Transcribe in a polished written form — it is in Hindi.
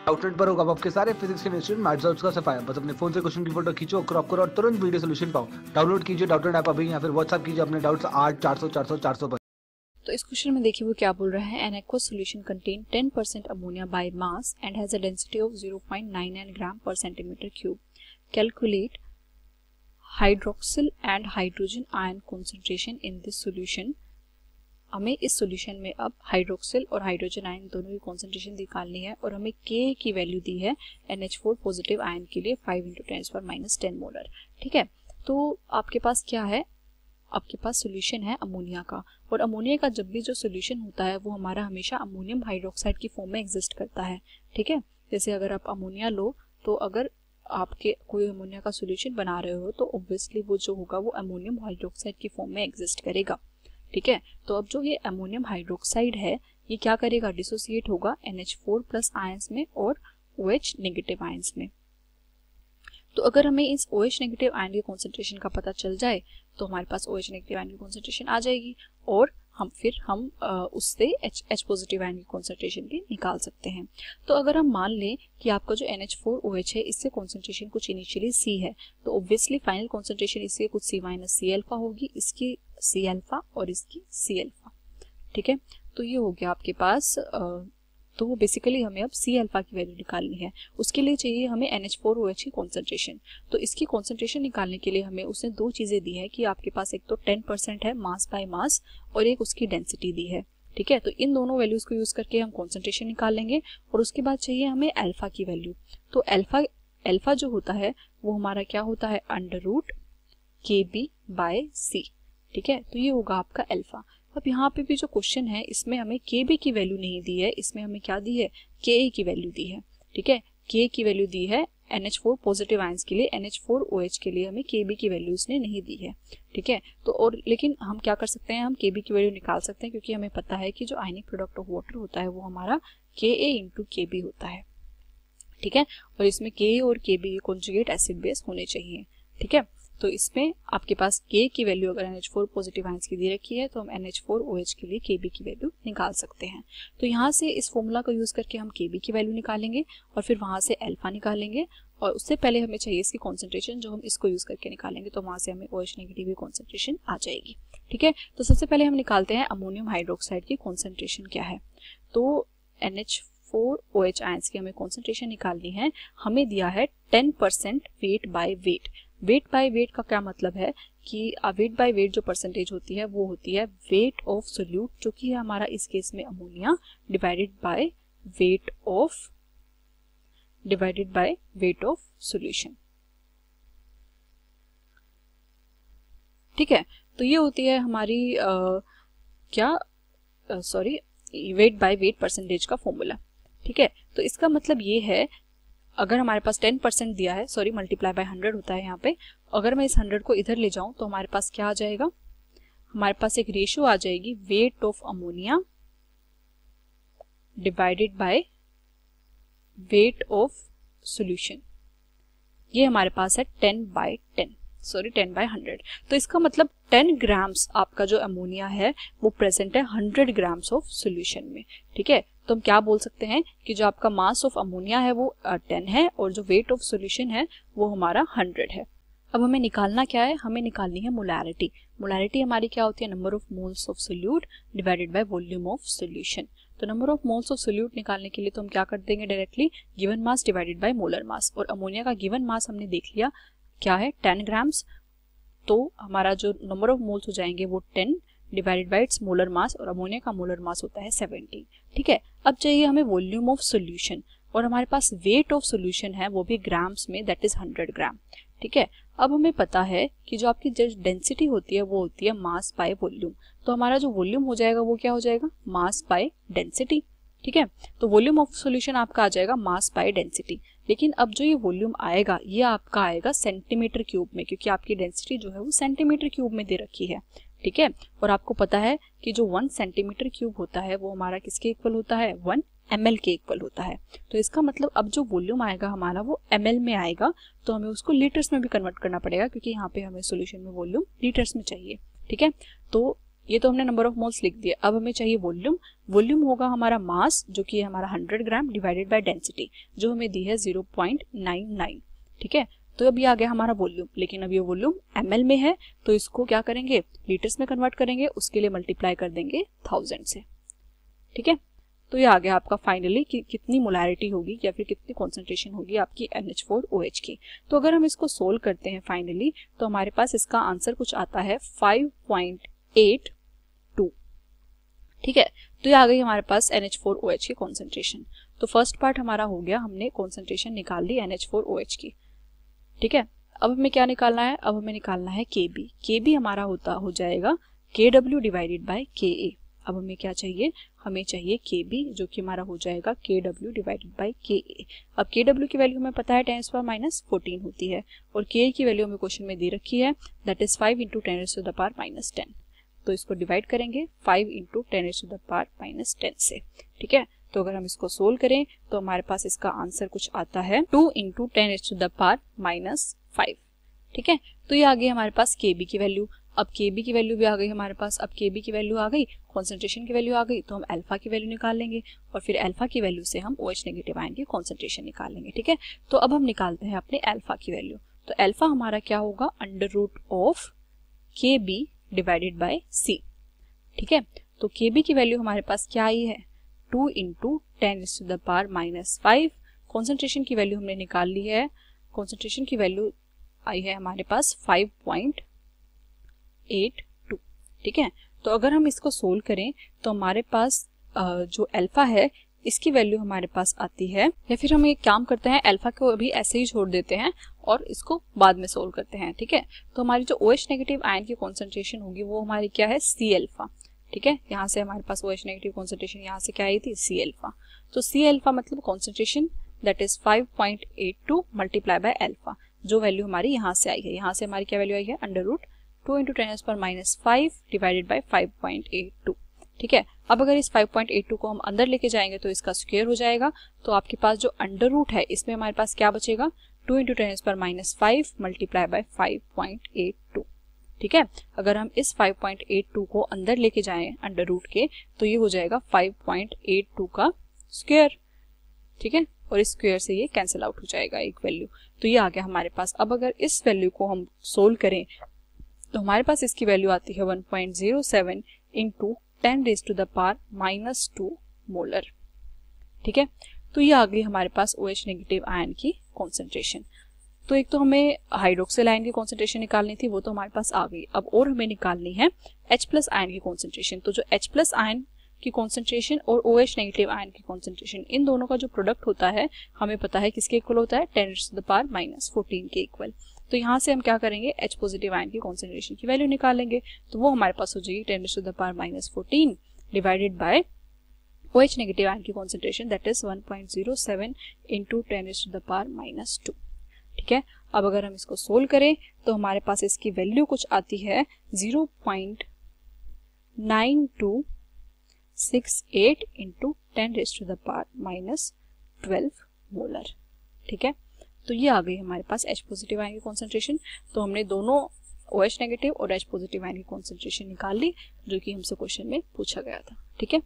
आउटलेट पर होगा आपके सारे फिजिक्स केमिस्ट्री मैथ्स डाउट्स का सफाया। बस अपने फोन से क्वेश्चन की फोटो खींचो, क्रॉप करो और तुरंत वीडियो सोल्यूशन पाओ। डाउनलोड कीजिए डाउटलेट ऐप अभी या फिर व्हाट्सएप कीजिए अपने डाउट्स 8 400 400 400 पर। तो इस क्वेश्चन में देखिए वो क्या बोल रहा है। An aqueous solution contain 10% ammonia by mass and has a density of 0.99 ग्राम पर centimetre cube. Calculate hydroxyl and hydrogen ion concentration in this solution. हमें इस सॉल्यूशन में अब हाइड्रोक्सिल और हाइड्रोजन आयन दोनों की कॉन्सेंट्रेशन निकालनी है और हमें K की वैल्यू दी है NH4 पॉजिटिव आयन के लिए 5 × 10⁻10 मोलर। ठीक है, तो आपके पास क्या है, आपके पास सॉल्यूशन है अमोनिया का, और अमोनिया का जब भी जो सॉल्यूशन होता है वो हमारा हमेशा अमोनियम हाइड्रोक्साइड की फॉर्म में एग्जिस्ट करता है। ठीक है, जैसे अगर आप अमोनिया लो तो अगर आपके कोई अमोनिया का सॉल्यूशन बना रहे हो तो ऑब्वियसली वो जो होगा वो अमोनियम हाइड्रोक्साइड की फॉर्म में एग्जिस्ट करेगा। ठीक है, तो अब जो ये अमोनियम हाइड्रोक्साइड है ये क्या करेगा, डिसोसिएट होगा NH4 प्लस आयंस में और OH नेगेटिव आयंस में। तो अगर हमें इस OH नेगेटिव आयन की कॉन्सेंट्रेशन का पता चल जाए तो हमारे पास OH नेगेटिव आयन की कॉन्सेंट्रेशन आ जाएगी और हम उससे H पॉजिटिव आयन की कॉन्सेंट्रेशन भी निकाल सकते हैं। तो अगर हम मान लें कि आपका जो NH4OH है इससे कॉन्सेंट्रेशन कुछ इनिशियली C है, तो ऑब्वियसली फाइनल कॉन्सेंट्रेशन इससे कुछ C - C अल्फा होगी, इसकी C अल्फा और इसकी C अल्फा। ठीक है, तो ये हो गया आपके पास। तो बेसिकली हमें अब C अल्फा की वैल्यू निकालनी है, उसके लिए चाहिए हमें NH4OH की कॉन्सेंट्रेशन। तो इसकी कॉन्सेंट्रेशन निकालने के लिए हमें उसने दो चीज़ें दी है कि आपके पास एक तो 10% है मास बाय मास और एक उसकी डेंसिटी दी है। ठीक है, तो इन दोनों वैल्यूज़ को यूज़ करके हम कॉन्सेंट्रेशन निकाल लेंगे और उसके बाद चाहिए हमें अल्फा की वैल्यू। तो अल्फा जो होता है वो हमारा क्या होता है, √KB/C। ठीक है, तो ये होगा आपका अल्फा। अब यहाँ पे भी जो क्वेश्चन है इसमें हमें KB की वैल्यू नहीं दी है, इसमें हमें क्या दी है, Ka की वैल्यू दी है। ठीक है, K की वैल्यू दी है NH4 पॉजिटिव आयंस के लिए, NH4OH के लिए हमें KB की वैल्यू इसने नहीं दी है। ठीक है, तो और लेकिन हम क्या कर सकते हैं, हम KB की वैल्यू निकाल सकते हैं क्योंकि हमें पता है कि जो आयनिक प्रोडक्ट ऑफ वाटर होता है वो हमारा Ka × KB होता है। ठीक है, और इसमें Ka और KB कॉन्जुगेट एसिड बेस होने चाहिए। ठीक है, तो इसमें आपके पास K की वैल्यू अगर NH4 पॉजिटिव आयंस की दे रखी है तो हम NH4OH के लिए KB की वैल्यू निकाल सकते हैं। तो यहाँ से इस फॉर्मूला को यूज़ करके हम KB की वैल्यू निकालेंगे और फिर वहाँ से अल्फा निकालेंगे, और उससे पहले हमें चाहिए इसकी कॉन्सेंट्रेशन जो हम इसको यूज़ करके निकालेंगे, तो वहाँ से हमें OH नेगेटिव की कॉन्सेंट्रेशन आ जाएगी। ठीक है, तो सबसे पहले हम निकालते हैं अमोनियम हाइड्रोक्साइड की कॉन्सेंट्रेशन क्या है। तो NH4OH आयंस की हमें कॉन्सेंट्रेशन निकालनी है, हमें दिया है 10% weight by weight. Weight by weight का क्या मतलब है कि वेट बाय वेट जो परसेंटेज होती है वो होती है वेट ऑफ सोल्यूट, जो कि है हमारा इस केस में ammonia, divided by weight of solution. ठीक है, तो ये होती है हमारी वेट बाय वेट परसेंटेज का फॉर्मूला। ठीक है, तो इसका मतलब ये है अगर हमारे पास 10% दिया है, मल्टीप्लाई बाय 100 होता है यहाँ पे, अगर मैं इस 100 को इधर ले जाऊं तो हमारे पास क्या आ जाएगा, हमारे पास एक रेशियो आ जाएगी weight of ammonia divided by weight of solution. ये हमारे पास है 10/100। तो इसका मतलब 10 ग्राम्स आपका जो अमोनिया है वो प्रेजेंट है 100 ग्राम्स ऑफ सॉल्यूशन में। ठीक है, तो हम क्या बोल सकते हैं कि जो आपका मास ऑफ अमोनिया है वो 10 है और जो वेट ऑफ सॉल्यूशन है वो हमारा 100 है। अब हमें निकालना क्या है, हमें निकालनी है मोलैरिटी। मोलैरिटी हमारी क्या होती है, number of moles of solute divided by volume of solution. तो number of moles of solute निकालने के लिए तो हम क्या कर देंगे, directly given mass divided by molar mass, और अमोनिया का गिवन मास हमने देख लिया क्या है 10 ग्राम्स, तो हमारा जो नंबर ऑफ मोल्स हो जाएंगे वो 10 divided by it's molar mass, और अमोनिया का मोलर मास होता है 17। ठीक है, अब चाहिए हमें वॉल्यूम ऑफ सॉल्यूशन, और हमारे पास वेट ऑफ सॉल्यूशन है वो भी ग्राम्स में, दैट इज 100 ग्राम। ठीक है, अब हमें पता है कि जो आपकी जो डेंसिटी होती है वो होती है मास बाय वॉल्यूम, तो हमारा जो वॉल्यूम हो जाएगा वो क्या हो जाएगा, मास बाय डेंसिटी। ठीक है, तो वॉल्यूम ऑफ सॉल्यूशन आपका आ जाएगा मास बाय डेंसिटी, लेकिन अब जो ये वॉल्यूम आएगा ये आपका आएगा सेंटीमीटर क्यूब में, क्योंकि आपकी डेंसिटी जो है वो सेंटीमीटर क्यूब में दे रखी है। ठीक है, और आपको पता है कि जो 1 सेंटीमीटर क्यूब होता है वो हमारा किसके इक्वल होता है, 1 ml के इक्वल होता है। तो इसका मतलब अब जो वॉल्यूम आएगा हमारा वो ml में आएगा, तो हमें उसको लीटर्स में भी कन्वर्ट करना पड़ेगा क्योंकि यहाँ पे हमें सॉल्यूशन में वॉल्यूम लीटर्स में चाहिए। ठीक है, तो ये तो हमने नंबर ऑफ मोल्स लिख दिया। अब हमें चाहिए वॉल्यूम। वॉल्यूम होगा हमारा मास जो कि है हमारा 100 ग्राम डिवाइडेड बाय डेंसिटी जो हमें दी है 0.99। ठीक है, तो अब ये आ गया हमारा वॉल्यूम, लेकिन अब ये वॉल्यूम ml में है तो इसको क्या करेंगे, लीटर्स में कन्वर्ट करेंगे, उसके लिए मल्टीप्लाई कर देंगे 1000 से। ठीक है, तो ये आ गया आपका फाइनली कि कितनी मोलैरिटी होगी या फिर कितनी कॉन्सेंट्रेशन होगी आपकी NH4OH की। तो अगर हम इसको सोल्व करते हैं फाइनली तो हमारे पास इसका आंसर कुछ आता है 5.82। ठीक है, तो ये आ गई हमारे पास NH4OH की कॉन्सेंट्रेशन। तो फर्स्ट पार्ट हमारा हो गया, हमने कॉन्सेंट्रेशन निकाल ली NH4OH की। ठीक है, अब हमें क्या निकालना है, अब हमें निकालना है Kb। Kb हमारा हो जाएगा Kw डिवाइडेड बाय Ka। अब हमें क्या चाहिए, हमें चाहिए Kb जो कि हमारा हो जाएगा Kw डिवाइडेड बाय Ka। अब Kw की वैल्यू हमें पता है 10⁻14 होती है और Ka की वैल्यू हमें क्वेश्चन में दे रखी है, दैट इज 5 × 10⁻10। तो इसको डिवाइड करेंगे 5 × 10⁻10 से। ठीक है, तो अगर हम इसको सोल्व करें तो हमारे पास इसका आंसर कुछ आता है 2 × 10⁻5। ठीक है, तो ये आ गई हमारे पास Kb की वैल्यू। अब Kb की वैल्यू भी आ गई हमारे पास। अब Kb की वैल्यू आ गई, कॉन्सेंट्रेशन की वैल्यू आ गई, तो हम अल्फा की वैल्यू निकाल लेंगे और फिर अल्फा की वैल्यू से हम OH नेगेटिव आयन की कॉन्सेंट्रेशन निकाल लेंगे। ठीक है, तो अब हम निकालते हैं अपने अल्फा की वैल्यू। तो अल्फा हमारा क्या होगा, √of Kb divided by C। ठीक है, तो Kb की वैल्यू हमारे पास क्या आई है, 2 × 10⁻5। कॉन्सेंट्रेशन की वैल्यू हमने निकाल ली है, कॉन्सेंट्रेशन की वैल्यू आई है हमारे पास 5.82। ठीक है, तो अगर हम इसको सोल्व करें तो हमारे पास जो अल्फा है इसकी वैल्यू हमारे पास आती है, या फिर हम एक काम करते हैं अल्फा को अभी ऐसे ही छोड़ देते हैं और इसको बाद में सोल्व करते हैं। ठीक है, तो हमारी जो OH नेगेटिव आयन की कॉन्सेंट्रेशन होगी वो हमारी क्या है, C�alpha। ठीक है, यहाँ से हमारे पास OH नेगेटिव कॉन्सेंट्रेशन यहाँ से क्या आई थी, C�alpha। तो C�alpha मतलब concentration that is 5.82 multiply by alpha, जो वैल्यू हमारी यहाँ से आई है। यहाँ से हमारी क्या वैल्यू आई है, √2 × 10⁻5 डिवाइडेड बाय 5.82। ठीक है, अब अगर इस 5.82 को हम अंदर लेके जाएंगे तो इसका स्क्वायर हो जाएगा, तो आपके पास जो अंडर है इसमें हमारे पास क्या बचेगा, 2 × 10⁻5 मल्टीप्लाई बाय 5.82। ठीक है, अगर हम इस 5.82 को अंदर लेके जाएं अंडर के तो ये हो जाएगा 5.82 का स्क्वायर। ठीक है, और इस स्क्वायर से ये कैंसिल आउट हो जाएगा एक वैल्यू, तो ये आ गया हमारे पास। अब अगर इस वैल्यू को हम सोल्व करें तो हमारे पास इसकी वैल्यू आती है 1.07 × 10⁻2 मोलर। ठीक है, तो ये आ गई हमारे पास OH नेगेटिव आयन की कॉन्सेंट्रेशन। तो एक तो हमें हाइड्रोक्सिल आयन की कॉन्सेंट्रेशन निकालनी थी, वो तो हमारे पास आ गई। अब और हमें निकालनी है H+ आयन की कॉन्सेंट्रेशन। तो जो H+ आयन की कॉन्सेंट्रेशन और OH नेगेटिव आयन की कॉन्सेंट्रेशन, इन दोनों का जो प्रोडक्ट होता है हमें पता है किसके इक्वल होता है, 10⁻14 के इक्वल। तो यहाँ से हम क्या करेंगे, H पॉजिटिव आयन की कॉन्सेंट्रेशन की वैल्यू निकालेंगे, तो वो हमारे पास हो जाएगी 10⁻14 divided by OH negative ion की कॉन्सेंट्रेशन दैट इज 1.07 × 10⁻2। ठीक है, अब अगर हम इसको सोल्व करें तो हमारे पास इसकी वैल्यू कुछ आती है 0.9268 × 10⁻12 मोलर। ठीक है, तो ये आ गई हमारे पास H पॉजिटिव आयन की कॉन्सेंट्रेशन। तो हमने दोनों OH नेगेटिव और H पॉजिटिव आयन की कॉन्सेंट्रेशन निकाल ली जो कि हमसे क्वेश्चन में पूछा गया था। ठीक है।